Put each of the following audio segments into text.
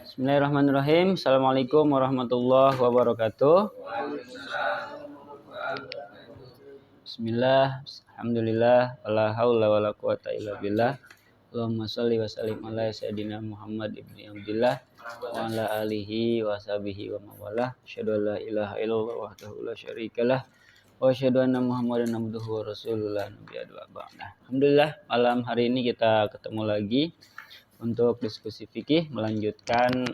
Bismillahirrahmanirrahim. Assalamualaikum warahmatullahi wabarakatuh. Bismillah, alhamdulillah, wala haula wala quwata illa billah. Allahumma shalli wa sallim ala sayyidina Muhammad ibni Abdillah wa ala alihi wa sahbihi wa mawalah. Asyhadu an la ilaha illallah wahdahu la syarikalah wa asyhadu anna Muhammadan abduhu wa rasulullah nabiyya ba'da. Alhamdulillah, malam hari ini kita ketemu lagi untuk diskusi fikih melanjutkan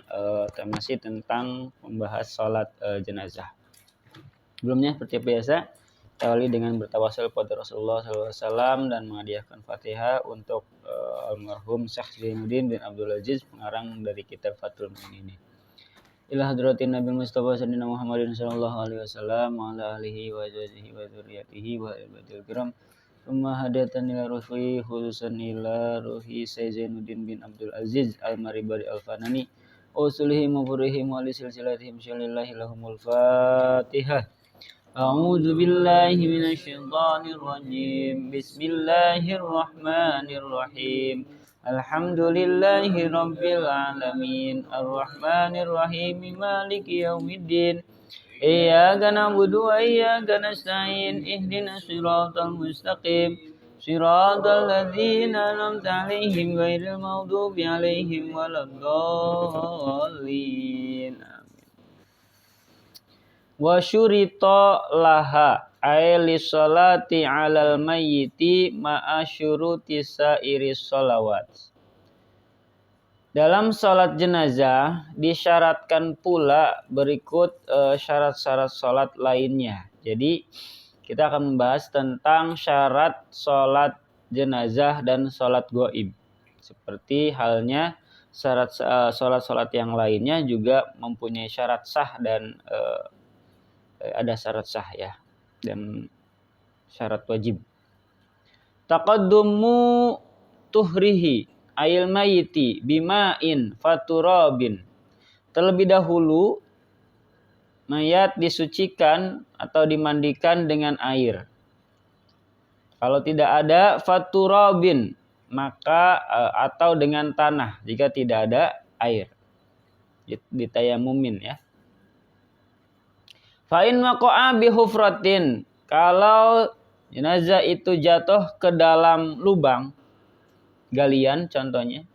masih tentang membahas sholat jenazah. Sebelumnya seperti biasa kita awali dengan bertawasul pada Rasulullah SAW dan menghadiahkan Fatihah untuk almarhum Syekh Zainuddin bin Abdul Aziz, pengarang dari kitab Fathul Mu'in ini. Ila hadratin Nabi Mustafa sayyidina Muhammadin sallallahu alaihi wasallam wa ala alihi wa sahbihi wa dzurriyyatihi wa ibadil kiram. Rumah hadatan ila ruhi khususan ila ruhi Zainuddin bin Abdul Aziz al-Maribari al-Fanani usulihim wa furihim wa li silsilatihim syalillahi lahumul Fatihah. A'udzu billahi minasy syaithanir rajim. Bismillahirrahmanirrahim. Alhamdulillahi rabbil alamin arrahmanir rahim maliki yaumiddin. Iyyaka na'budu wa iyyaka nasta'in ihdinas siratal mustaqim siratal ladzina an'amta 'alaihim ghairil maghdubi 'alaihim waladdallin. Wa syurita laha ay li sholati 'alal mayyiti ma'a syuruti sa'iris sholawat. Dalam sholat jenazah disyaratkan pula berikut syarat-syarat sholat lainnya. Jadi kita akan membahas tentang syarat sholat jenazah dan sholat gaib. Seperti halnya syarat sholat-sholat yang lainnya juga mempunyai syarat sah dan ada syarat sah ya dan syarat wajib. Taqaddumu tuhrihi ayil mayiti bima'in faturabin. Terlebih dahulu mayat disucikan atau dimandikan dengan air. Kalau tidak ada faturabin maka atau dengan tanah jika tidak ada air. Ditayamumin ya. Fa in waqa'a bi hufratin, kalau jenazah itu jatuh ke dalam lubang galian contohnya,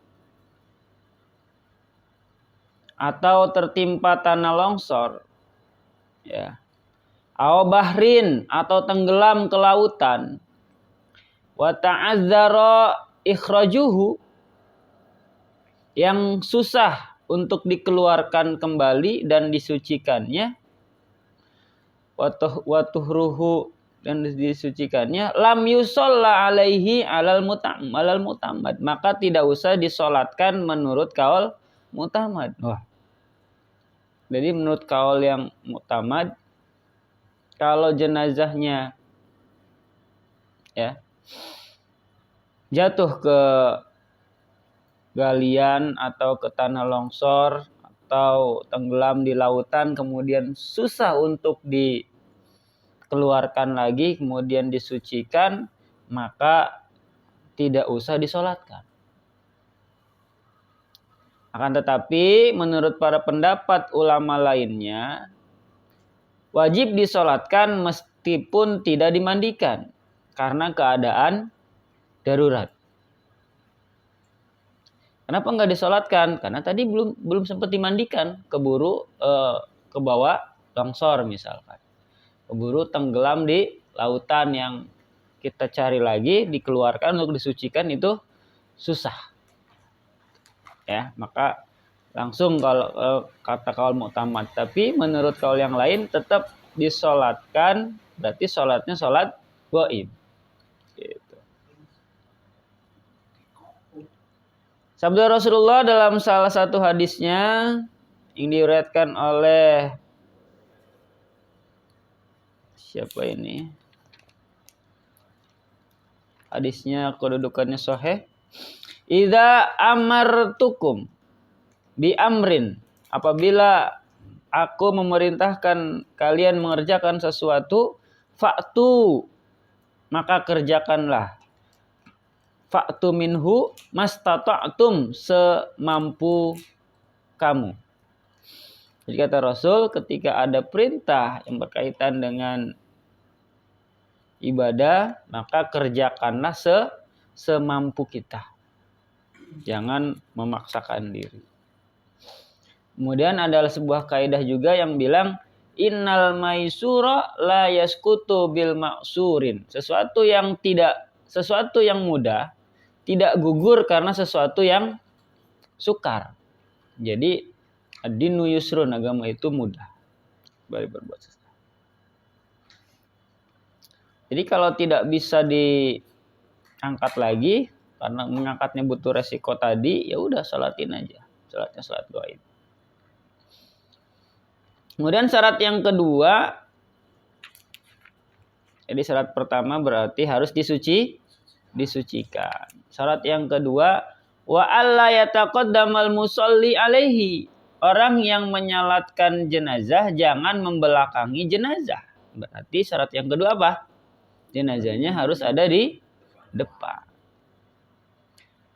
atau tertimpa tanah longsor ya, aw bahrin atau tenggelam ke lautan, wa ta'azzara ikhrajuhu, yang susah untuk dikeluarkan kembali dan disucikannya, wa tuhruhu dan disucikannya, lam yusalla alaihi alal mutamad, maka tidak usah disolatkan menurut kaul mutamad. Wah. Jadi menurut kaul yang mutamad, kalau jenazahnya ya jatuh ke galian atau ke tanah longsor atau tenggelam di lautan kemudian susah untuk dikeluarkan lagi kemudian disucikan, maka tidak usah disolatkan. Akan tetapi menurut para pendapat ulama lainnya wajib disolatkan meskipun tidak dimandikan karena keadaan darurat. Kenapa enggak disolatkan? Karena tadi belum sempat dimandikan, keburu ke bawah longsor misalkan. Keburu tenggelam di lautan yang kita cari lagi, dikeluarkan untuk disucikan itu susah. Ya, maka langsung kalau kata kaul mu'tamad. Tapi menurut kaul yang lain tetap disolatkan, berarti sholatnya sholat gaib. Gitu. Sabda Rasulullah dalam salah satu hadisnya yang diriwayatkan oleh siapa ini? Hadisnya kedudukannya sahih. Idza amartukum bi amrin, apabila aku memerintahkan kalian mengerjakan sesuatu, fa'tu, maka kerjakanlah. Fa'tu minhu mastata'tum, semampu kamu. Jadi kata Rasul, ketika ada perintah yang berkaitan dengan ibadah, maka kerjakanlah semampu kita. Jangan memaksakan diri. Kemudian adalah sebuah kaidah juga yang bilang innal maisura la yaskutu bil maksurin. Sesuatu yang mudah tidak gugur karena sesuatu yang sukar. Jadi ad-dinu yusrun, agama itu mudah bagi berbuat sesuatu. Jadi kalau tidak bisa diangkat lagi karena mengangkatnya butuh resiko tadi, ya udah salatin aja. Salatnya salat gaib. Kemudian syarat yang kedua, jadi syarat pertama berarti harus disucikan. Syarat yang kedua, wa alla yataqaddamal musalli alaihi. Orang yang menyalatkan jenazah jangan membelakangi jenazah. Berarti syarat yang kedua apa? Jenazahnya harus ada di depan.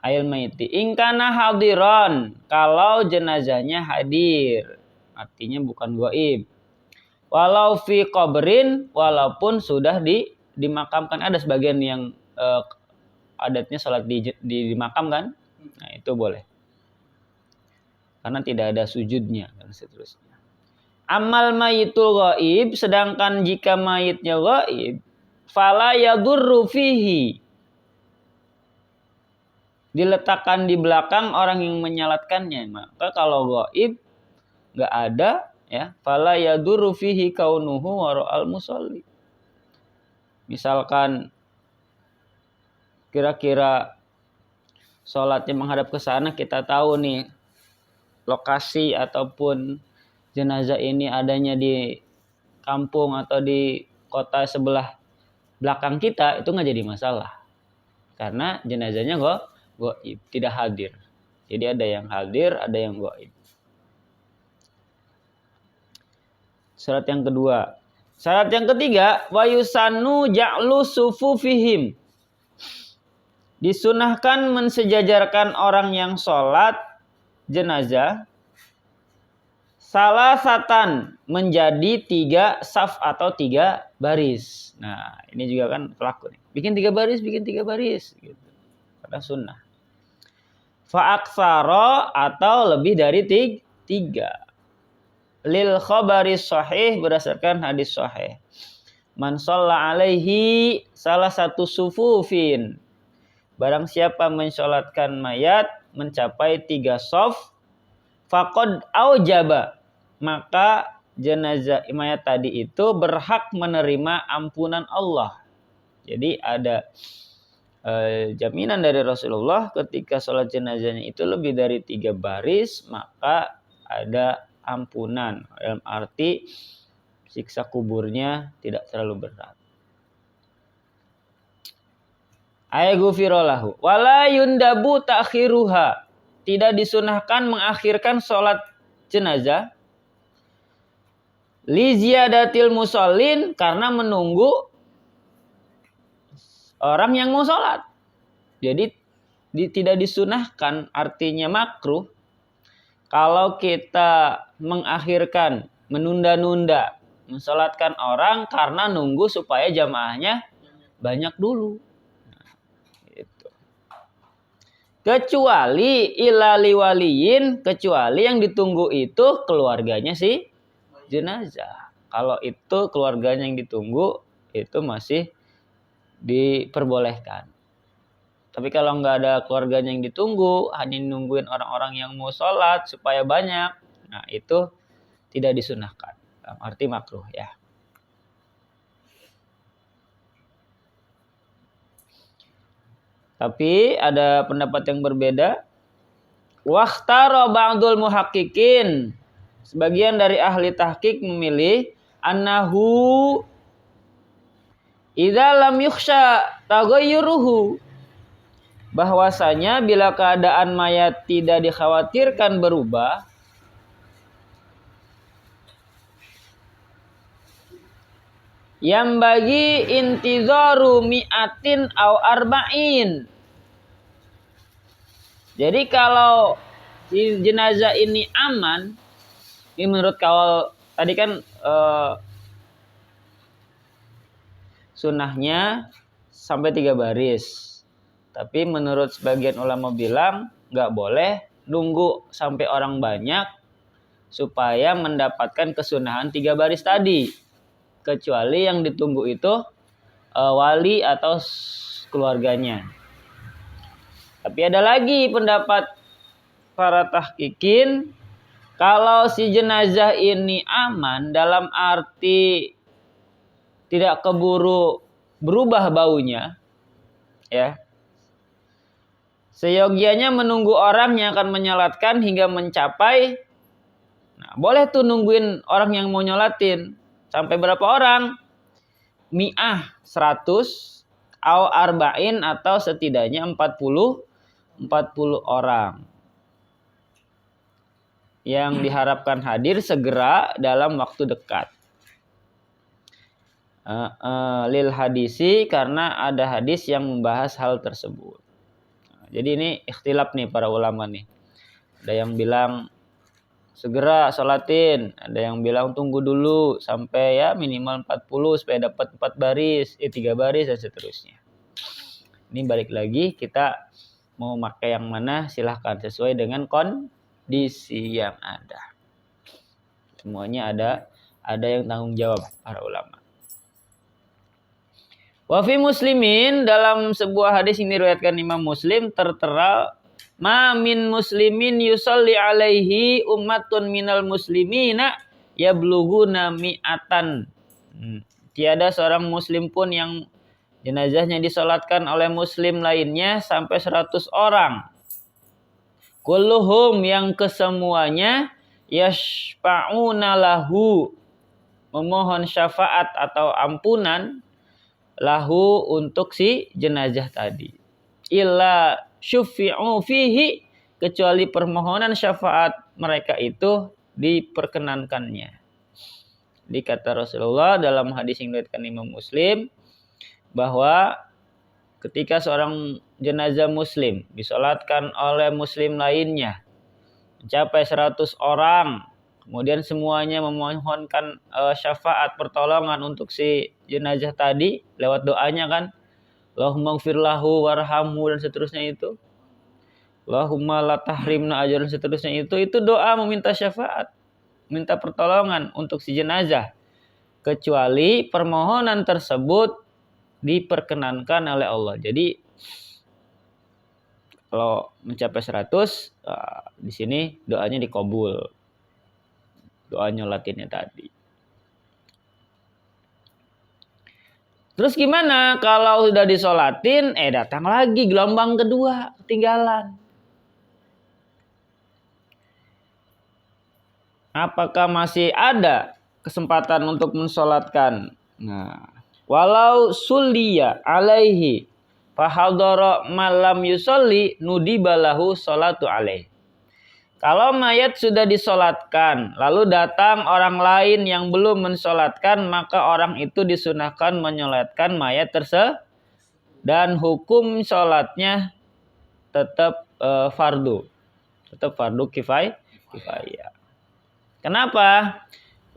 Ail maiti ingkana hadiron, kalau jenazahnya hadir, artinya bukan gaib. Walau fi qabrin, walaupun sudah dimakamkan. Ada sebagian yang adatnya salat di makam kan? Nah, itu boleh. Karena tidak ada sujudnya dan seterusnya. Amal mayitul gaib, sedangkan jika mayitnya gaib, fala yadurru fihi, diletakkan di belakang orang yang menyalatkannya. Maka kalau gaib nggak ada, ya, fala yadurru fihi kaunuhu wara'al musalli. Misalkan kira-kira sholatnya menghadap ke sana, kita tahu nih lokasi ataupun jenazah ini adanya di kampung atau di kota sebelah belakang kita, itu nggak jadi masalah karena jenazahnya gaib, tidak hadir. Jadi ada yang hadir, ada yang gaib. Syarat yang kedua. Syarat yang ketiga, wa yusannu ja'lu sufufihim. Disunahkan mensejajarkan orang yang sholat jenazah salasatan, menjadi 3 saf atau 3 baris. Nah, ini juga kan pelaku nih. Bikin 3 baris gitu. Pada sunnah. Fa'aksara, atau lebih dari 3. Lil khabari sahih, berdasarkan hadis sahih. Man shalla alaihi salah satu sufufin. Barang siapa mensolatkan mayat mencapai 3 saf, faqad aujaba, maka jenazah mayat tadi itu berhak menerima ampunan Allah. Jadi ada jaminan dari Rasulullah ketika sholat jenazahnya itu lebih dari 3 baris, maka ada ampunan. Dalam arti siksa kuburnya tidak terlalu berat. Ayghufirallahu wala yundabu ta'khiruha, tidak disunahkan mengakhirkan sholat jenazah li ziyadatil musallin, karena menunggu orang yang mau sholat. Jadi tidak disunahkan, artinya makruh kalau kita mengakhirkan, menunda-nunda mensolatkan orang karena nunggu supaya jamaahnya banyak dulu. Kecuali ilali waliyin, kecuali yang ditunggu itu keluarganya si jenazah. Kalau itu keluarganya yang ditunggu, itu masih diperbolehkan. Tapi kalau nggak ada keluarganya yang ditunggu, hanya nungguin orang-orang yang mau sholat supaya banyak, nah itu tidak disunahkan. Arti makruh ya. Tapi ada pendapat yang berbeda. Wakhtara ba'dul muhaqqiqin, sebagian dari ahli tahqiq memilih annahu idza lam yukhsha taghayyuruhu, bahwasanya bila keadaan mayat tidak dikhawatirkan berubah, yang bagi intizaru mi'atin au arba'in. Jadi kalau si jenazah ini aman, ini menurut kawal tadi kan sunnahnya sampai 3 baris. Tapi menurut sebagian ulama bilang nggak boleh nunggu sampai orang banyak supaya mendapatkan kesunahan 3 baris tadi. Kecuali yang ditunggu itu wali atau keluarganya. Tapi ada lagi pendapat para tahqiqin, kalau si jenazah ini aman dalam arti tidak keburu berubah baunya, ya. Seyogianya menunggu orang yang akan menyolatkan hingga mencapai. Nah, boleh tuh nungguin orang yang mau nyolatin. Sampai berapa orang? Mi'ah, 100, au arba'in atau setidaknya 40 orang. Yang diharapkan hadir segera dalam waktu dekat. Lil hadisi, karena ada hadis yang membahas hal tersebut. Jadi ini ikhtilaf nih para ulama nih. Ada yang bilang segera sholatin, ada yang bilang tunggu dulu sampai ya minimal 40 supaya dapat 4 baris, 3 baris dan seterusnya. Ini balik lagi, kita mau pakai yang mana silahkan sesuai dengan kondisi yang ada. Semuanya ada yang tanggung jawab para ulama. Wa fi Muslimin, dalam sebuah hadis yang diriwayatkan Imam Muslim tertera, ma min muslimin yusalli alaihi ummatun minal muslimina yablughuna mi'atan. Tiada seorang muslim pun yang jenazahnya disolatkan oleh muslim lainnya sampai 100 orang. Kulluhum, yang kesemuanya yashfa'una lahu, memohon syafaat atau ampunan lahu untuk si jenazah tadi. Illa syufi'u fihi, kecuali permohonan syafaat mereka itu diperkenankannya. Dikata Rasulullah dalam hadis yang diriwayatkan Imam Muslim, bahwa ketika seorang jenazah muslim disolatkan oleh muslim lainnya mencapai 100 orang, kemudian semuanya memohonkan syafaat pertolongan untuk si jenazah tadi lewat doanya kan, Allahumma gfir lahu warhamhu dan seterusnya itu, Allahumma la tahrimna ajran dan seterusnya itu doa meminta syafaat, minta pertolongan untuk si jenazah, kecuali permohonan tersebut diperkenankan oleh Allah. Jadi kalau mencapai 100 di sini doanya dikabul. Doa nyolatinnya tadi. Terus gimana kalau sudah disolatin, datang lagi gelombang kedua, ketinggalan. Apakah masih ada kesempatan untuk mensolatkan? Nah, walau sulliya alaihi fahadara malam yusolli nudibalahu sholatu alaihi. Kalau mayat sudah disolatkan, lalu datang orang lain yang belum mensolatkan, maka orang itu disunahkan menyolatkan mayat tersebut. Dan hukum sholatnya tetap fardu. Tetap fardu kifayah. Kenapa?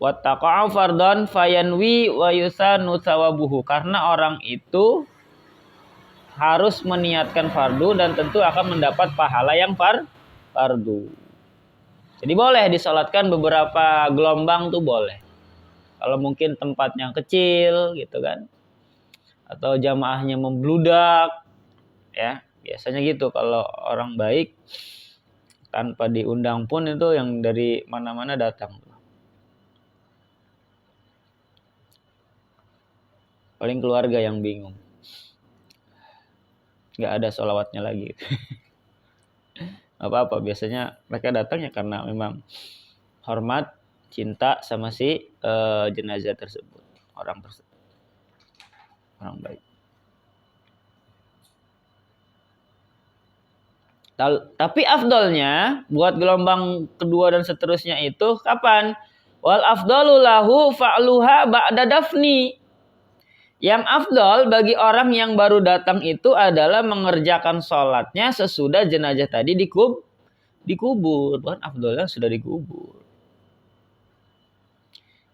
Wattaqa'u fardon fayanwi wa yusanu thawabuhu. Karena orang itu harus meniatkan fardu dan tentu akan mendapat pahala yang fardu. Jadi boleh disolatkan beberapa gelombang tuh boleh. Kalau mungkin tempatnya kecil gitu kan, atau jamaahnya membludak, ya biasanya gitu. Kalau orang baik tanpa diundang pun itu yang dari mana-mana datang. Paling keluarga yang bingung, nggak ada sholawatnya lagi. Apa-apa, biasanya mereka datangnya karena memang hormat, cinta sama si jenazah tersebut, orang baik. Tapi afdolnya buat gelombang kedua dan seterusnya itu kapan? Wal afdalu lahu fa'luha ba'da dafni. Yang afdol bagi orang yang baru datang itu adalah mengerjakan sholatnya sesudah jenazah tadi dikubur, bahkan afdolnya sudah dikubur.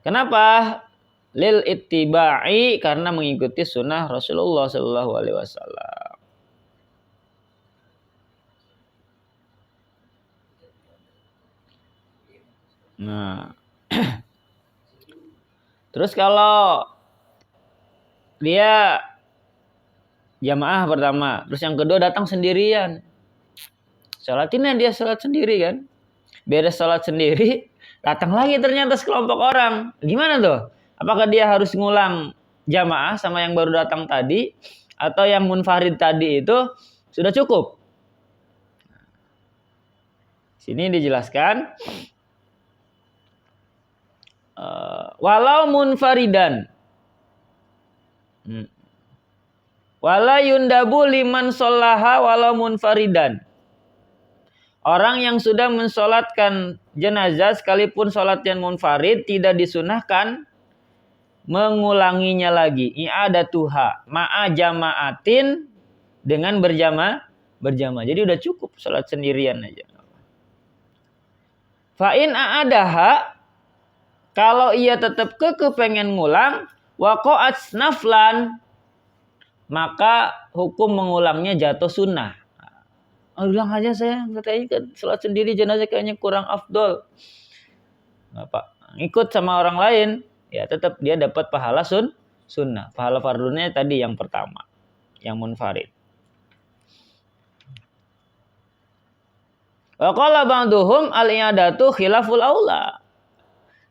Kenapa? Lil ittiba'i, karena mengikuti sunnah Rasulullah Shallallahu Alaihi Wasallam. Nah, terus kalau dia jamaah pertama, terus yang kedua datang sendirian, sholatinnya dia sholat sendiri kan, beres sholat sendiri, datang lagi ternyata sekelompok orang, gimana tuh? Apakah dia harus ngulang jamaah sama yang baru datang tadi, atau yang munfarid tadi itu sudah cukup? Sini dijelaskan, walau munfaridan, wala yundabu liman sholaha walau munfaridan. Orang yang sudah mensolatkan jenazah sekalipun sholat yang munfarid tidak disunahkan mengulanginya lagi. I'adatuha ma'a jama'atin, dengan berjamaah. Jadi udah cukup sholat sendirian aja. Fa'in a'adaha, kalau ia tetap pengen ngulang, waqa'at naflan, maka hukum mengulangnya jatuh sunnah. Ulang aja saya, katanya kan sholat sendiri jenazah kayaknya kurang afdol. Pak, ikut sama orang lain, ya tetap dia dapat pahala sunnah. Pahala fardunya tadi yang pertama, yang munfarid. Wa qala ba'duhum al-i'adatu khilaful aula.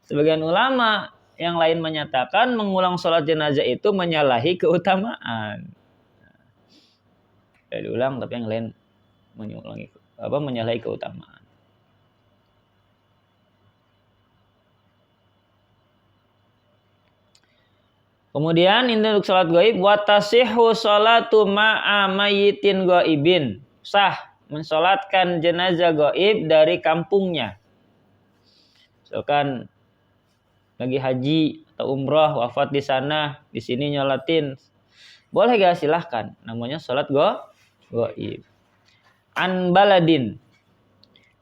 Sebagian ulama yang lain menyatakan mengulang sholat jenazah itu menyalahi keutamaan. Ya diulang, tapi yang lain menyalahi keutamaan. Kemudian ini untuk salat gaib, wa tasihhu sholatu ma'a mayyitin gaibin. Sah mensolatkan jenazah gaib dari kampungnya. Misalkan lagi haji atau umrah, wafat di sana, di sini nyolatin. Boleh gak? Silahkan. Namanya sholat gaib. An baladin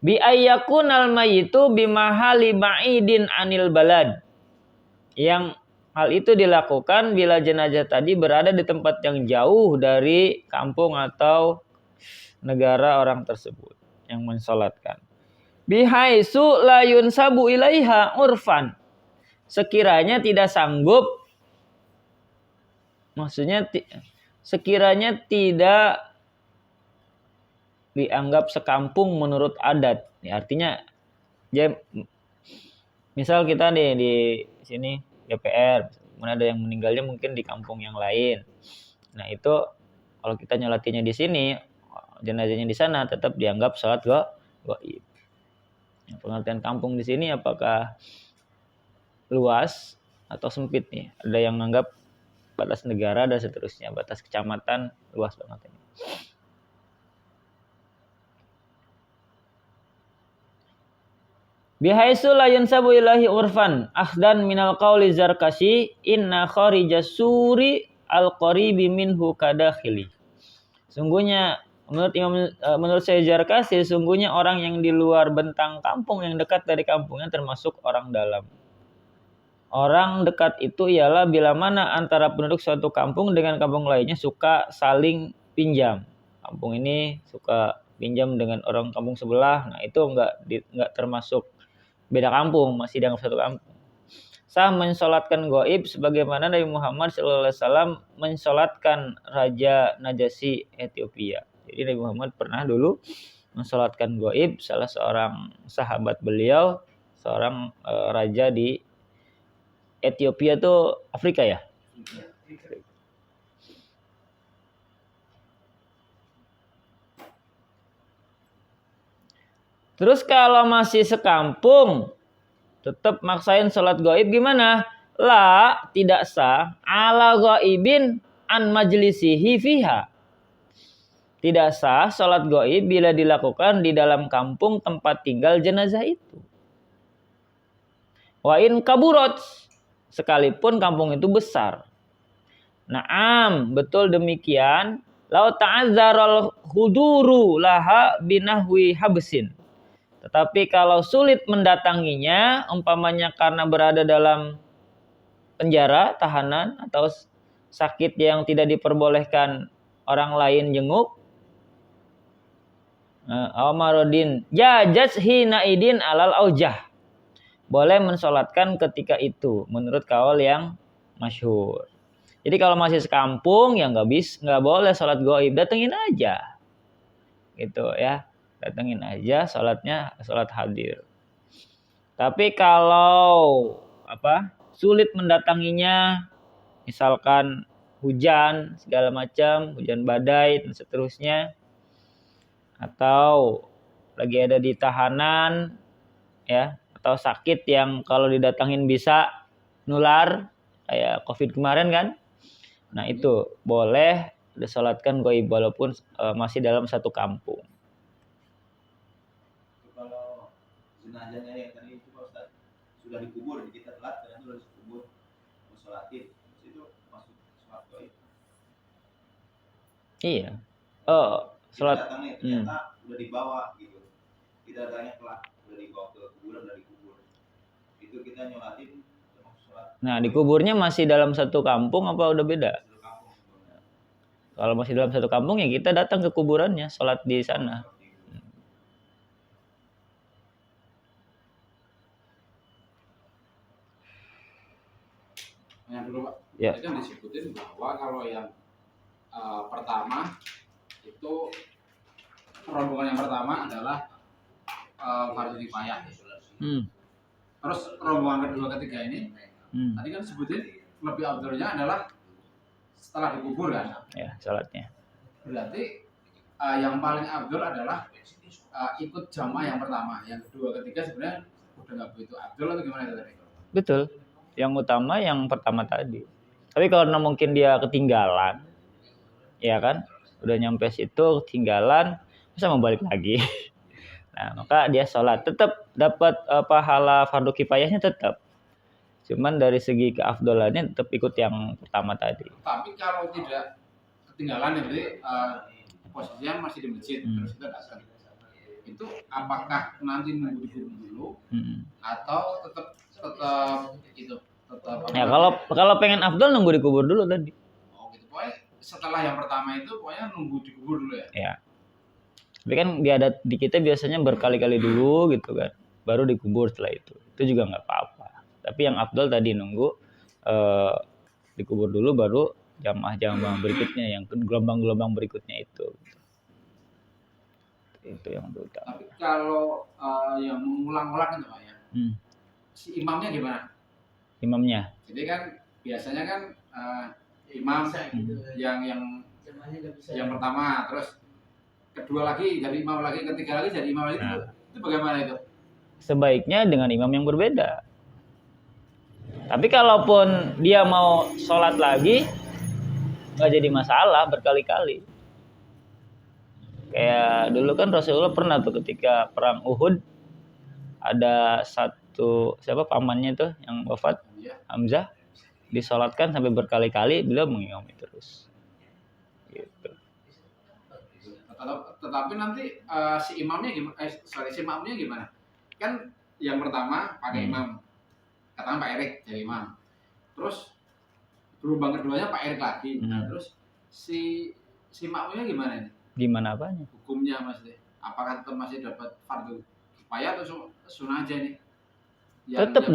bi ayyakunal mayyitu bimahali ba'idin anil balad. Yang hal itu dilakukan bila jenazah tadi berada di tempat yang jauh dari kampung atau negara orang tersebut yang mensolatkan. Bihaitsu la yunsabu ilaiha urfan, sekiranya tidak sanggup, maksudnya sekiranya tidak dianggap sekampung menurut adat. Ya, artinya misal kita di sini DPR, kemudian ada yang meninggalnya mungkin di kampung yang lain. Nah itu kalau kita nyolatinya di sini, jenazahnya di sana, tetap dianggap sholat gaib. Pengertian kampung di sini apakah luas atau sempit nih? Ada yang menganggap batas negara dan seterusnya, batas kecamatan luas banget ini. Bihaitsu la yansabu ilahi urfan akhdan minal qauli Zarkashi inna kharijas suri al-qaribi minhu kadakhili. Sungguhnya menurut saya Zarkashi, sungguhnya orang yang di luar bentang kampung yang dekat dari kampungnya termasuk orang dalam. Orang dekat itu ialah bila mana antara penduduk suatu kampung dengan kampung lainnya suka saling pinjam. Kampung ini suka pinjam dengan orang kampung sebelah, nah itu enggak termasuk beda kampung, masih dianggap satu kampung. Sah mensolatkan gaib sebagaimana Nabi Muhammad SAW mensolatkan Raja Najasyi Ethiopia. Jadi Nabi Muhammad pernah dulu mensolatkan gaib salah seorang sahabat beliau, seorang raja di Ethiopia itu Afrika ya. Terus kalau masih sekampung, tetap maksain sholat gaib gimana? La, tidak sah. Ala gaibin an majlisihi fiha. Tidak sah sholat gaib bila dilakukan di dalam kampung tempat tinggal jenazah itu. Wa in kaburot, sekalipun kampung itu besar. Naam, betul demikian. Lau ta'azzaral huduru laha binahwi habsin. Tetapi kalau sulit mendatanginya, umpamanya karena berada dalam penjara, tahanan, atau sakit yang tidak diperbolehkan orang lain jenguk, Amarodin jajaz hina idin alal aujah, boleh mensolatkan ketika itu menurut kaul yang masyhur. Jadi kalau masih sekampung ya nggak boleh sholat goib, datengin aja gitu ya, datengin aja sholatnya sholat hadir. Tapi kalau sulit mendatanginya, misalkan hujan segala macam, hujan badai dan seterusnya, atau lagi ada di tahanan ya, atau sakit yang kalau didatangin bisa nular kayak COVID kemarin kan. Nah, itu boleh disolatkan goib walaupun masih dalam satu kampung. Kalau jenazahnya yang tadi itu Pak Ustaz sudah dikubur, kita telat dan sudah dikubur, mensolatin, itu masuk sholat goib. Iya. Sholat. Datangnya ternyata udah dibawa gitu. Kita datangnya telat, udah dibawa ke kuburan, udah dikubur. Itu kita nyolatin termasuk sholat. Nah, dikuburnya masih dalam satu kampung apa udah beda? Satu kampung. Kalau masih dalam satu kampung ya kita datang ke kuburannya, sholat di sana. Yang dulu Pak, ya. Tadi kan disebutin bahwa kalau yang pertama itu rombongan yang pertama adalah fardhu kifayah. Terus rombongan kedua ketiga ini tadi kan disebutin lebih afdalnya adalah setelah dikubur kan? Ya, sholatnya. Berarti yang paling afdal adalah ikut jamaah yang pertama, yang kedua ketiga sebenarnya udah nggak begitu afdal atau gimana itu tadi? Betul. Yang utama yang pertama tadi. Tapi kalau mungkin dia ketinggalan, ya kan, udah nyampe situ ketinggalan, bisa mau balik lagi. Nah, maka dia sholat tetap dapat pahala fardu kifayahnya tetap. Cuman dari segi keafdolannya tetap ikut yang pertama tadi. Tapi kalau tidak ketinggalan ya berarti posisinya masih di masjid terus kita datang. Itu apakah nanti nunggu dikubur dulu atau tetap itu tetap ya kalau pengen afdol nunggu dikubur dulu tadi. Oh gitu, pokoknya setelah yang pertama itu pokoknya nunggu dikubur dulu ya. Ya. Tapi kan di kita biasanya berkali-kali dulu gitu kan, baru dikubur setelah itu. Itu juga nggak apa-apa. Tapi yang afdol tadi nunggu dikubur dulu baru jamaah berikutnya, yang gelombang-gelombang berikutnya itu yang utama. Tapi kalau yang mengulang-ulang itu Pak ya, si imamnya gimana? Imamnya? Jadi kan biasanya kan imam yang pertama, terus kedua lagi jadi imam lagi, ketiga lagi jadi imam lagi. Itu bagaimana itu? Sebaiknya dengan imam yang berbeda. Tapi kalaupun dia mau sholat lagi, nggak jadi masalah berkali-kali. Kayak dulu kan Rasulullah pernah tuh ketika perang Uhud, ada satu pamannya tuh yang wafat, Hamzah, disolatkan sampai berkali-kali, beliau mengimami terus. Gitu. Tetapi nanti si imamnya gimana? Si imamnya gimana? Kan yang pertama pakai imam, katakan Pak Erik jadi imam. Terus gelombang keduanya Pak Erik lagi. Nah, terus si makmumnya gimana ini? Gimana apanya? Hukumnya maksudnya. Apakah tetap masih dapat fardu kifayah atau sunnah aja nih? Tetap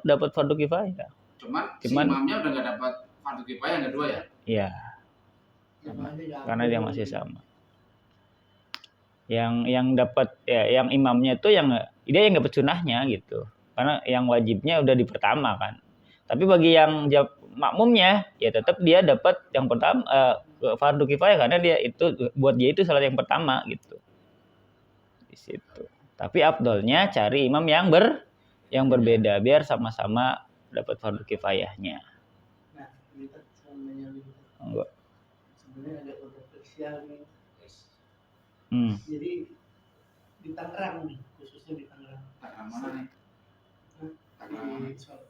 dapat fardu kifayah. Cuman si imamnya udah nggak dapat fardu kifayah yang kedua ya? Iya. Karena dia masih sama. Yang dapat ya, yang imamnya itu dia yang dapat sunnahnya gitu. Karena yang wajibnya udah di pertama kan. Tapi bagi yang makmumnya ya tetap dia dapat yang pertama fardu kifayah, karena buat dia itu salat yang pertama gitu. Di situ. Tapi afdolnya cari imam yang berbeda biar sama-sama dapat fardu kifayahnya. Nah, kita sebenarnya ada kontroversial nih. Jadi di Tangerang nih, khususnya di Tangerang. Tangerang mana nih?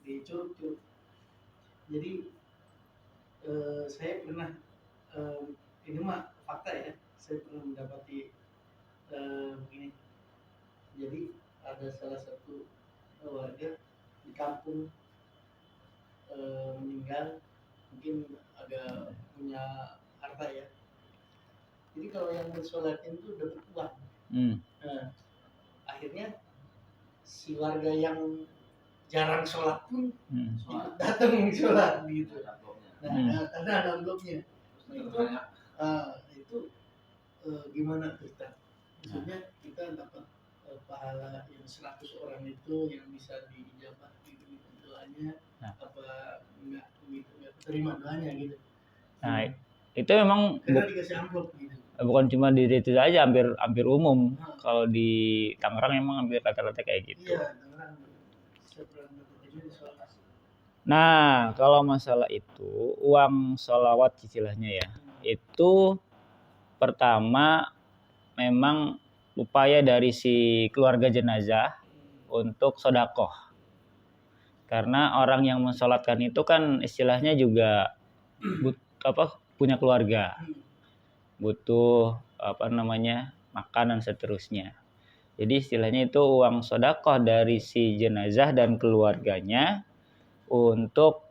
Di Curug. Jadi saya pernah ini mah fakta ya, saya pernah mendapati begini. Jadi ada salah satu warga di kampung meninggal, mungkin agak punya harta ya. Jadi kalau yang mensolatin itu dapat uang. Nah, akhirnya si warga yang jarang sholat pun ikut datang sholat gitu. Nah, karena ada amplopnya. Nah, itu gimana kita? Maksudnya kita dapat pahala yang 100 orang itu yang bisa dijabah gitu doanya, apa enggak gitu, enggak terima doanya gitu. Nah, itu memang Karena dikasih amplop gitu. Bukan cuma di itu aja, hampir umum. Kalau di Tangerang emang hampir rata-rata kayak gitu. Iya, Tangerang. Nah, kalau masalah itu uang sholawat istilahnya ya, itu pertama memang upaya dari si keluarga jenazah untuk sodakoh. Karena orang yang mensolatkan itu kan istilahnya juga punya keluarga, butuh makan dan seterusnya. Jadi istilahnya itu uang sodakoh dari si jenazah dan keluarganya untuk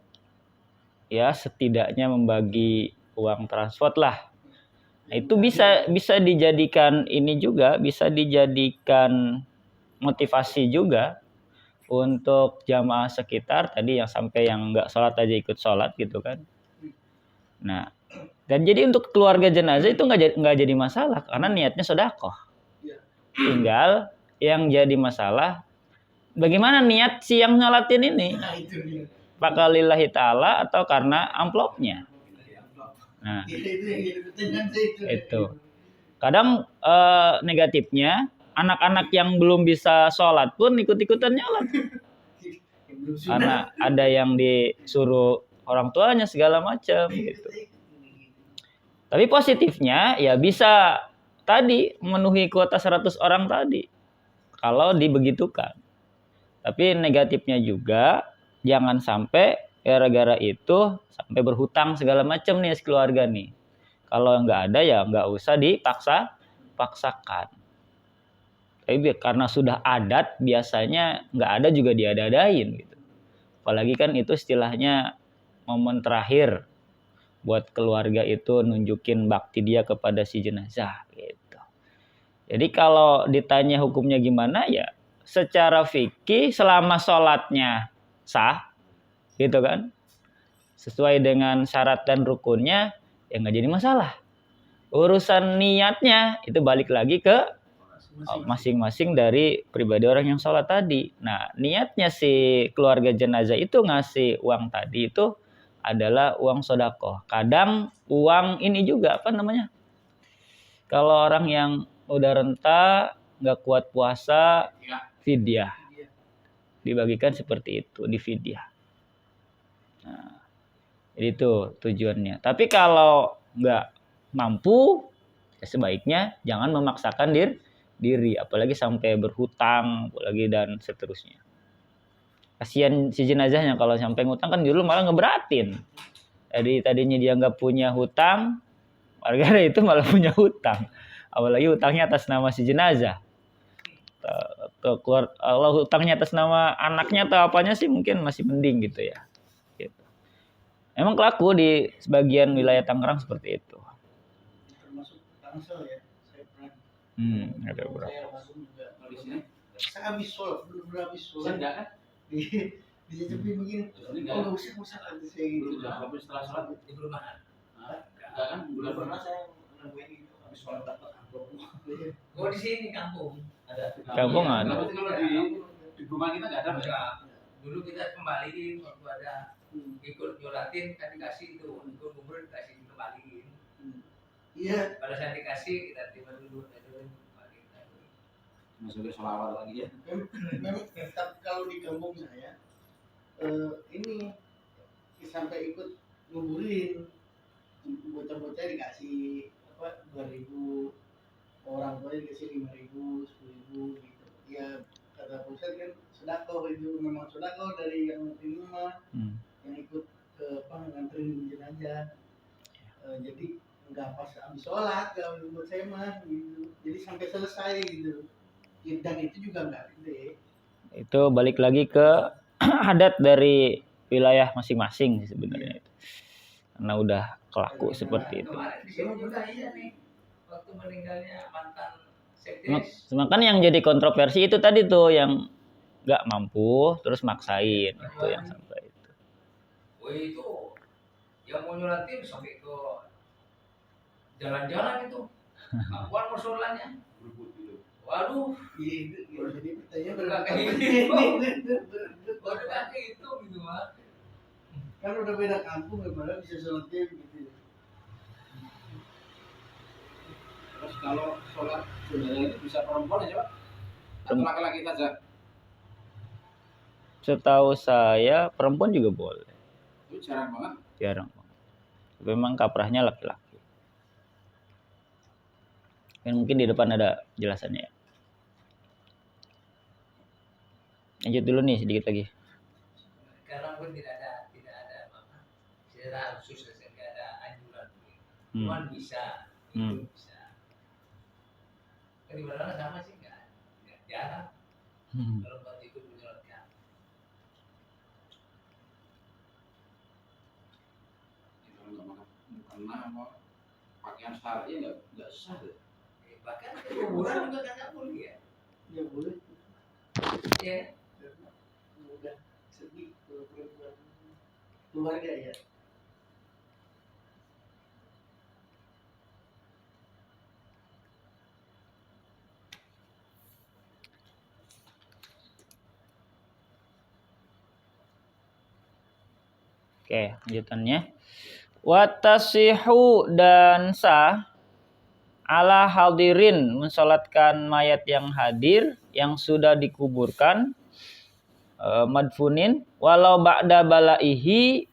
ya setidaknya membagi uang transport lah. Nah, itu bisa dijadikan ini juga, bisa dijadikan motivasi juga untuk jamaah sekitar tadi yang sampai yang nggak sholat aja ikut sholat gitu kan. Nah, dan jadi untuk keluarga jenazah itu nggak jadi masalah karena niatnya sedekah. Tinggal yang jadi masalah bagaimana niat si yang nyolatin ini. Apakah lillahi ta'ala atau karena amplopnya. Nah, itu. Kadang negatifnya anak-anak yang belum bisa sholat pun ikut-ikutan nyolat. Karena ada yang disuruh orang tuanya segala macam gitu. Tapi positifnya ya bisa tadi memenuhi kuota 100 orang tadi kalau dibegitukan. Tapi negatifnya juga jangan sampai gara-gara itu sampai berhutang segala macam nih keluarga nih. Kalau nggak ada ya nggak usah paksakan. Tapi karena sudah adat biasanya nggak ada juga diada-adain gitu. Apalagi kan itu istilahnya momen terakhir buat keluarga itu nunjukin bakti dia kepada si jenazah gitu. Jadi kalau ditanya hukumnya gimana ya secara fikih selama sholatnya sah gitu kan sesuai dengan syarat dan rukunnya ya nggak jadi masalah. Urusan niatnya itu balik lagi ke masing-masing dari pribadi orang yang sholat tadi. Nah niatnya si keluarga jenazah itu ngasih uang tadi itu adalah uang sodakoh. Kadang uang ini juga kalau orang yang udah renta nggak kuat puasa fidyah dibagikan seperti itu di fidyah. Nah, jadi itu tujuannya. Tapi kalau nggak mampu ya sebaiknya jangan memaksakan diri apalagi sampai berhutang apalagi dan seterusnya. Kasihan si jenazahnya kalau sampai ngutang kan dulu malah ngeberatin. Jadi tadinya dia nggak punya hutang, warga itu malah punya hutang. Apalagi hutangnya atas nama si jenazah. Kalau hutangnya atas nama anaknya atau apanya sih mungkin masih mending gitu ya. Gitu. Emang kelaku di sebagian wilayah Tangerang seperti itu. Termasuk Tangsel ya, saya pernah. Ada berapa? Saya langsung juga di sini. Saya habis sholat, belum habis sholat. Enggak kan? Dijepin begini. Oh, nggak usah nanti saya gitu. Belum setelah sholat di rumah. Enggak kan? Belum pernah saya nemuin itu habis sholat dapat amplop. Oh, di sini kampung. Ada. Kampung ada. Tapi kalau di rumah kita enggak ada. Enggak. Dulu kita kembaliin waktu ada ikut nyolatin kan dikasih itu ikut kubur dikasih kembaliin. Iya. Pada saat dikasih kita terima dulu kembaliin. Masuk ke sholawat lagi ya. Memang kalau di kampung saya ini sampai ikut nguburin bocah-bocah dikasih 2.000, orang tua dikasih 5.000, 10.000 gitu. Ya kata pusat kan sedekah itu memang sedekah dari yang di rumah yang ikut ke nganterin jenazah. Jadi nggak pas habis sholat kalau buat saya mah gitu. Jadi sampai selesai gitu. Dan itu juga nggak gede. Itu balik lagi ke adat dari wilayah masing-masing sebenarnya itu. Karena udah kelaku seperti itu. Kemarin di sini juga iya nih, waktu meninggalnya mantan sekdes. Kan yang jadi kontroversi itu tadi tuh yang nggak mampu terus maksain itu yang sampai itu. Wah itu yang mau nyolatin sampai ke jalan-jalan itu, kapan persoalannya? Waduh, Iya, jadi pertanyaan Nggak kayak waduh kayak itu gitu mah. kan udah beda kampung gimana bisa sholatnya gitu. Terus kalau sholat sunahnya itu bisa perempuan aja Pak? Atau laki-laki saja? Setahu saya perempuan juga boleh, Itu jarang banget. jarang banget. Memang kaprahnya laki-laki. Dan mungkin di depan ada jelasannya. Lanjut dulu nih sedikit lagi. Sekarang pun tidak ada apa secara khusus, tidak ada anjuran. Cuman bisa, itu bisa. Kan di mana sama sih nggak jarang. Kalau buat ikut menyolatkan. Kalau nggak mukena mau pakaian syar'i nggak sah deh. Bahkan ke kuburan juga nggak boleh ya. Ya boleh. Ya. Karena udah sedih kalau perempuan keluarga ya. Oke, lanjutannya. Watasihu dan sah ala hadirin mensolatkan mayat yang hadir yang sudah dikuburkan madfunin walau ba'da balaihi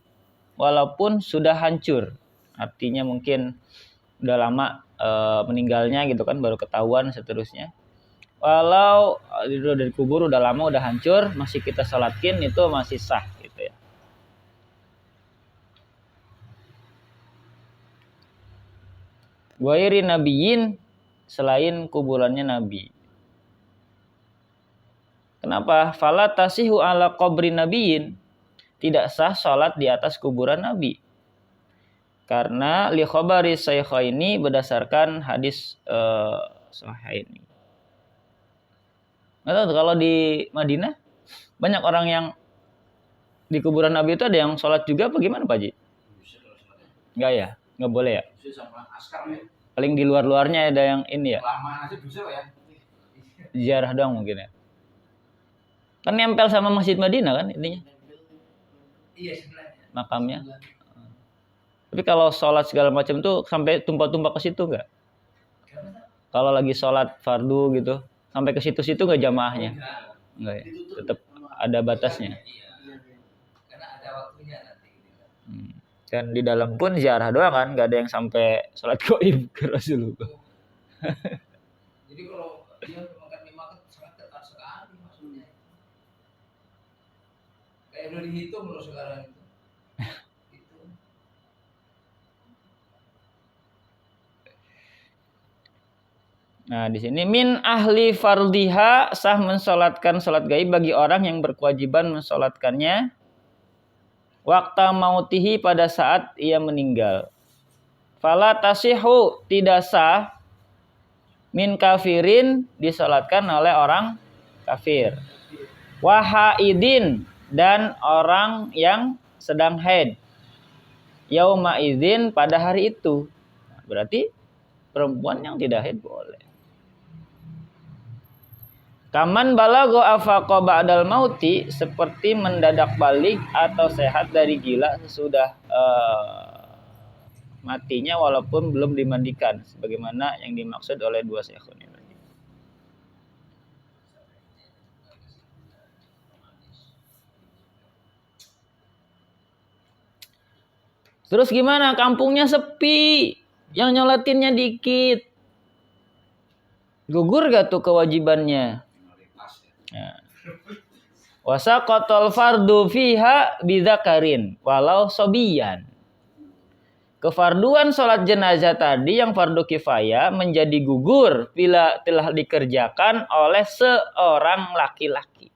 walaupun sudah hancur. Artinya mungkin udah lama meninggalnya gitu kan baru ketahuan seterusnya. Walau udah dikubur udah lama udah hancur masih kita sholatkin itu masih sah gitu ya. Ghairi nabiyin selain kuburannya nabi. Kenapa? Fala tasihu ala qabri nabiyin. Tidak sah sholat di atas kuburan nabi. Karena li khabari shaykhaini berdasarkan hadis sahihaini. Nggak tahu kalau di Madinah banyak orang yang di kuburan nabi itu ada yang sholat juga apa gimana Pak Ji? Enggak ya? Nggak boleh ya? Bisa sama askar ya. Paling di luar-luarnya ada yang ini ya. Lama aja bisa ya. Ziarah doang mungkin ya. Kan nempel sama Masjid Madinah kan intinya. Iya sebenarnya. Makamnya. Tapi kalau sholat segala macam tuh sampai tumpah-tumpah ke situ enggak? Kalau lagi sholat fardu gitu, sampai ke situ-situ enggak jamaahnya? Enggak ya. Tetap ada batasnya. Iya. Karena ada waktunya nanti. Dan di dalam pun ziarah doang kan, nggak ada yang sampai sholat gaib ke Rasulullah. Jadi kalau dia makan sangat ketat sekali maksudnya. Kayak udah dihitung loh sekarang itu. Itu. Nah di sini min ahli fardiha sah mensolatkan sholat gaib bagi orang yang berkewajiban mensolatkannya. Waktu mautihi pada saat ia meninggal. Fala tasihu tidak sah min kafirin disolatkan oleh orang kafir. Wahaidin dan orang yang sedang haid. Yauma idzin pada hari itu. Berarti perempuan yang tidak haid boleh. Kaman balago afaqa ba'dal mauti seperti mendadak balik atau sehat dari gila sesudah matinya walaupun belum dimandikan sebagaimana yang dimaksud oleh dua syekhun ini. Terus gimana? Kampungnya sepi, yang nyolatinnya dikit. Gugur gak tuh kewajibannya? Ya. Wasaqatul fardu fiha bidzakarin walau sobiyan. kefarduan sholat jenazah tadi yang fardu kifayah menjadi gugur bila telah dikerjakan oleh seorang laki-laki.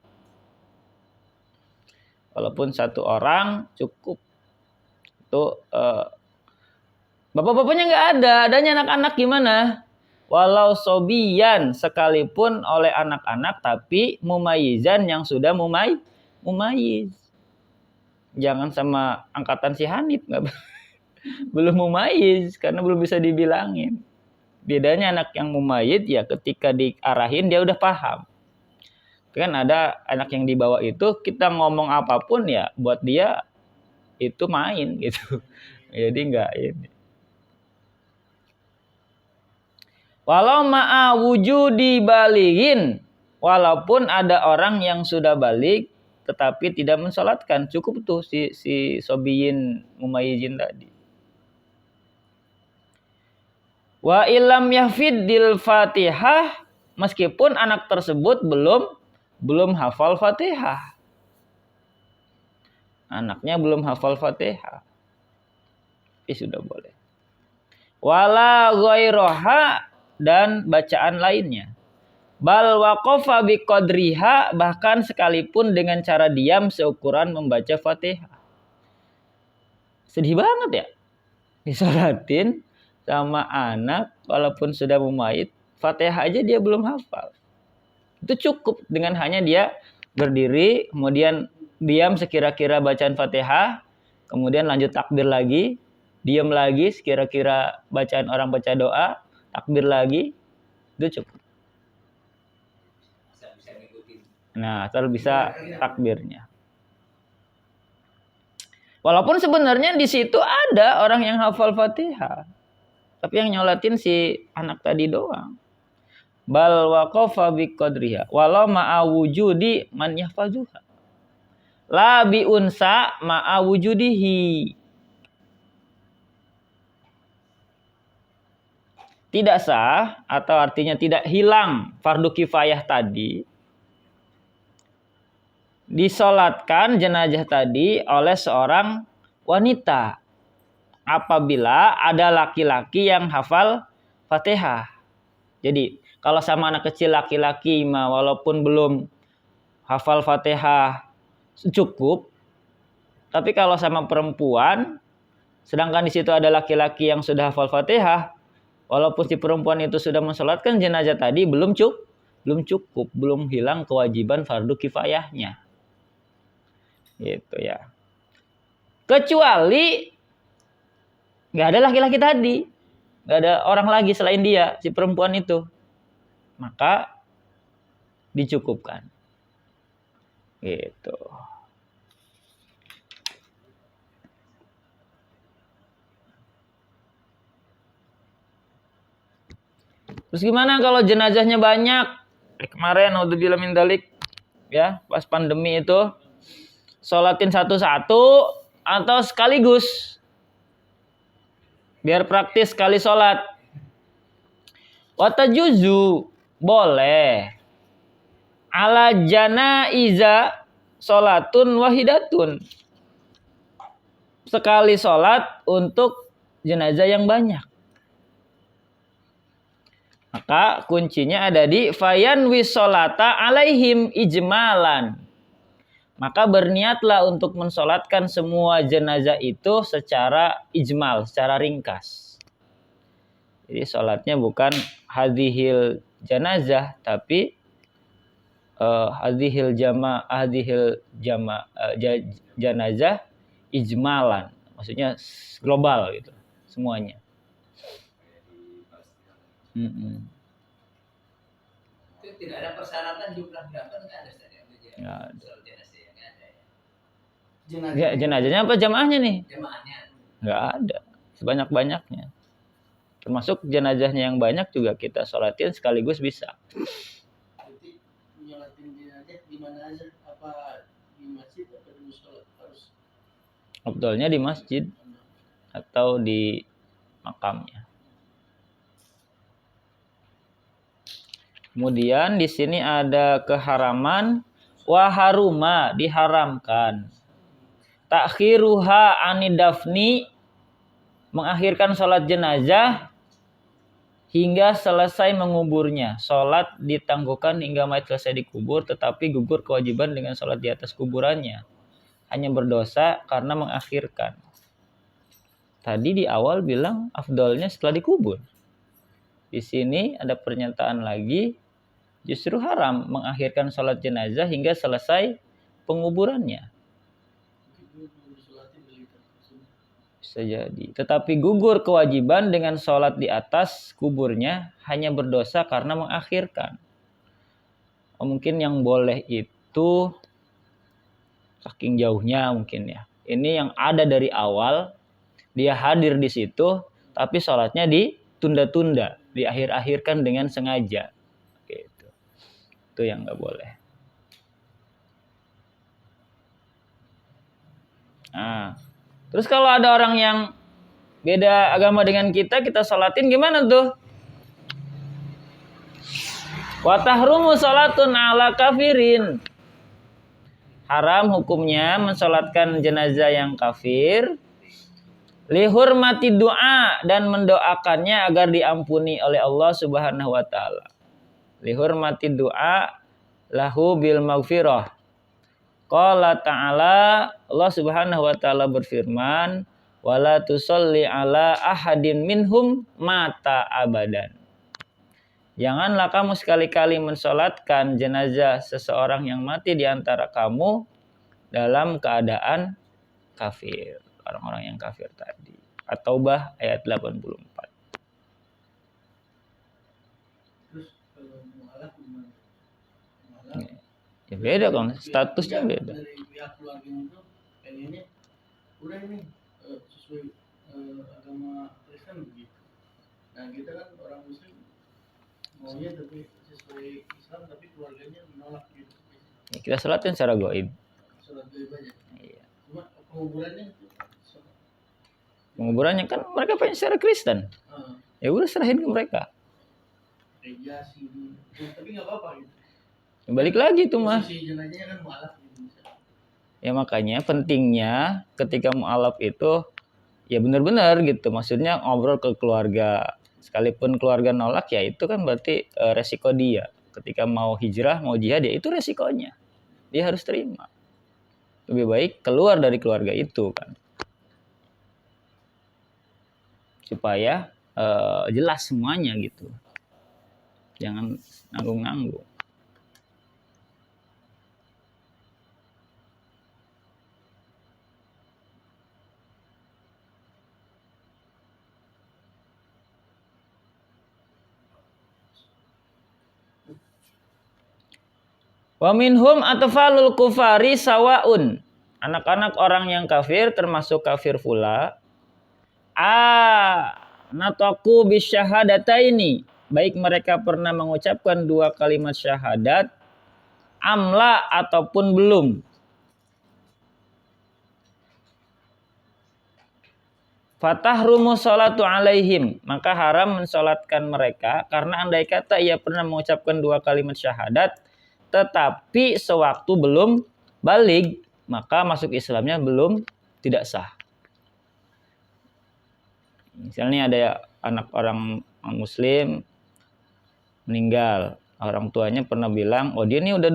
Walaupun satu orang cukup. Itu bapak-bapaknya nggak ada, adanya anak-anak gimana? Walau sobiyan sekalipun oleh anak-anak tapi mumayizan yang sudah mumayiz. Jangan sama angkatan si Hanif nggak belum mumayiz karena belum bisa dibilangin. Bedanya anak yang mumayiz ya ketika diarahin dia udah paham. Kan ada anak yang dibawa itu kita ngomong apapun ya buat dia itu main gitu. Jadi enggak ini. Walau ma'a wujudi balighin, walaupun ada orang yang sudah balik tetapi tidak mensolatkan, cukup tuh si sobiyin mumayizin tadi. Wa ilam yahfiddil Fatihah, meskipun anak tersebut belum hafal Fatihah. Anaknya belum hafal Fatihah. Tapi sudah boleh. Wala ghairaha, dan bacaan lainnya. Bal waqafa biqadriha, bahkan sekalipun dengan cara diam seukuran membaca Fatihah. Sedih banget ya. Disolatin sama anak walaupun sudah mumayyiz, Fatihah aja dia belum hafal. Itu cukup dengan hanya dia berdiri, kemudian diam sekira-kira bacaan Fatihah, kemudian lanjut takbir lagi, diam lagi sekira-kira bacaan orang baca doa, takbir lagi, itu cukup. Nah, terus bisa takbirnya. Walaupun sebenarnya di situ ada orang yang hafal Fatihah, tapi yang nyolatin si anak tadi doang. Bal waqafa biqadriha walau ma'a wujudi man yahfazuha. La bi unsa ma'a wujudihi. Tidak sah atau artinya tidak hilang fardu kifayah tadi. Disolatkan jenazah tadi oleh seorang wanita apabila ada laki-laki yang hafal Fatihah. Jadi kalau sama anak kecil laki-laki walaupun belum hafal Fatihah cukup, tapi kalau sama perempuan, sedangkan di situ ada laki-laki yang sudah hafal Fatihah, walaupun si perempuan itu sudah mensolatkan jenazah tadi belum cukup, belum hilang kewajiban fardu kifayahnya. Gitu ya. Kecuali nggak ada laki-laki tadi, nggak ada orang lagi selain dia, si perempuan itu, maka dicukupkan. Gitu. Terus gimana kalau jenazahnya banyak? Kemarin naudzubillah min dzalik ya, pas pandemi itu sholatin satu-satu atau sekaligus. Biar praktis sekali sholat. Watajuzu, boleh. Ala janaiza sholatun wahidatun. Sekali sholat untuk jenazah yang banyak. Maka kuncinya ada di fayan wisolata alaihim ijmalan. Maka berniatlah untuk mensolatkan semua jenazah itu secara ijmal, secara ringkas. Jadi sholatnya bukan hadhil janazah, tapi hadhil janazah ijmalan. Maksudnya global gitu, semuanya. Itu tidak ada persyaratan jumlah berapa, nggak ada. Nggak ada. Jenazah. Jenazahnya apa jamaahnya nih? Jamaahnya. Nggak ada. Sebanyak-banyaknya. Termasuk jenazahnya yang banyak juga kita sholatin sekaligus bisa. Jadi nyolatin jenazah di mana aja? Apa di masjid atau di musola? Harus. Abdulnya di masjid atau di makamnya. Kemudian di sini ada keharaman waharuma, diharamkan. Takhiruha anidafni, mengakhirkan sholat jenazah hingga selesai menguburnya. Sholat ditangguhkan hingga mayat selesai dikubur, tetapi gugur kewajiban dengan sholat di atas kuburannya. Hanya berdosa karena mengakhirkan. Tadi di awal bilang afdolnya setelah dikubur. Di sini ada pernyataan lagi, justru haram mengakhirkan sholat jenazah hingga selesai penguburannya. Bisa jadi. Tetapi gugur kewajiban dengan sholat di atas kuburnya, hanya berdosa karena mengakhirkan. Mungkin yang boleh itu saking jauhnya mungkin ya. Ini yang ada dari awal, dia hadir di situ, tapi sholatnya ditunda-tunda, diakhir-akhirkan dengan sengaja. Gitu. Itu yang nggak boleh. Nah, terus kalau ada orang yang beda agama dengan kita sholatin gimana tuh? Wa tahrumu sholatun ala kafirin. Haram hukumnya mensolatkan jenazah yang kafir. Lihurmati doa dan mendoakannya agar diampuni oleh Allah Subhanahu wa taala. Lihurmati doa lahu bil maghfirah. Qala ta'ala, Allah Subhanahu wa taala berfirman, wala tusalli ala ahadin minhum mata abadan. Janganlah kamu sekali-kali mensolatkan jenazah seseorang yang mati di antara kamu dalam keadaan kafir. Orang-orang yang kafir tadi. At-Taubah ayat 84. Terus kalau mu'alaf gimana? Ya beda kan, statusnya beda. Dari pihak keluarganya itu pengennya udah ini sesuai agama Kristen begitu. Nah kita kan orang Muslim maunya tapi sesuai Islam tapi keluarganya menolak gitu. Ya, kita sholatin secara gaib. Sholat gaib aja. Iya. Cuma penguburannya itu Penguburannya kan mereka pengen secara Kristen. Ya udah serahin ke mereka. gereja sih, tapi nggak apa-apa gitu. Ya, balik lagi tuh mah. Posisi jenazahnya kan mu'alaf gitu. Ya makanya pentingnya ketika mu'alaf itu ya benar-benar gitu. Maksudnya ngobrol ke keluarga. Sekalipun keluarga nolak ya itu kan berarti resiko dia. Ketika mau hijrah, mau jihad ya itu resikonya. Dia harus terima. Lebih baik keluar dari keluarga itu kan. Supaya jelas semuanya gitu. Jangan nanggung-nanggung. Wa minhum atfalul kufari sawaun. Anak-anak orang yang kafir termasuk kafir pula. Nataku bisyahadataini. Baik mereka pernah mengucapkan 2 kalimat syahadat, amla ataupun belum. Fatahrumu sholatu alaihim. Maka haram mensolatkan mereka. Karena andai kata ia pernah mengucapkan 2 kalimat syahadat, tetapi sewaktu belum balig, maka masuk Islamnya belum tidak sah. Misalnya ada anak orang Muslim meninggal, orang tuanya pernah bilang, oh dia ini udah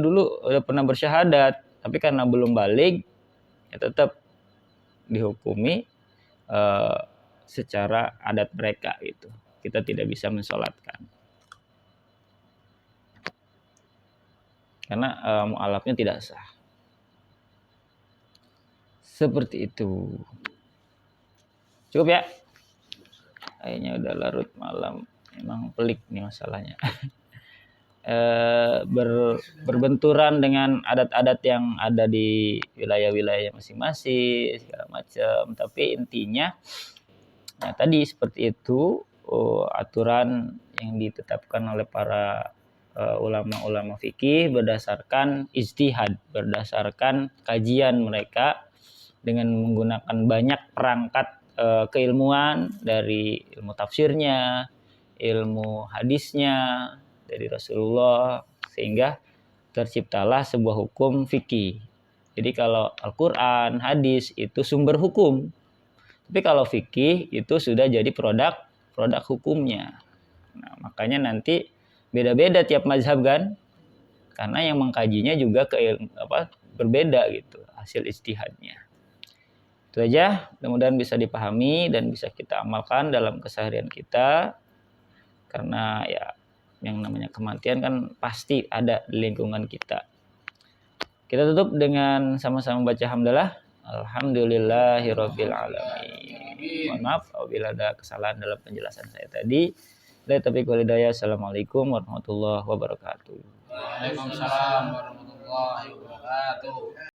pernah bersyahadat, tapi karena belum balig, ya tetap dihukumi secara adat mereka itu. Kita tidak bisa mensolatkan. Karena mu'alafnya tidak sah. Seperti itu. Cukup ya? Kayaknya udah larut malam. Emang pelik nih masalahnya. Berbenturan dengan adat-adat yang ada di wilayah-wilayah masing-masing segala macam. Tapi intinya, nah tadi seperti itu aturan yang ditetapkan oleh para ulama-ulama fikih berdasarkan ijtihad, berdasarkan kajian mereka dengan menggunakan banyak perangkat keilmuan dari ilmu tafsirnya, ilmu hadisnya dari Rasulullah, sehingga terciptalah sebuah hukum fikih. Jadi kalau Al-Quran, hadis itu sumber hukum, Tapi kalau fikih itu sudah jadi produk hukumnya. Nah, makanya nanti beda-beda tiap mazhab kan, karena yang mengkajinya juga berbeda gitu hasil ijtihadnya. Itu aja, mudah-mudahan bisa dipahami dan bisa kita amalkan dalam keseharian kita. Karena ya yang namanya kematian kan pasti ada di lingkungan kita. Kita tutup dengan sama-sama baca hamdalah. Alhamdulillahirabbil alamin. Mohon maaf apabila ada kesalahan dalam penjelasan saya tadi. Taufiq wal hidayah. Assalamualaikum warahmatullahi wabarakatuh. Waalaikumsalam warahmatullahi wabarakatuh.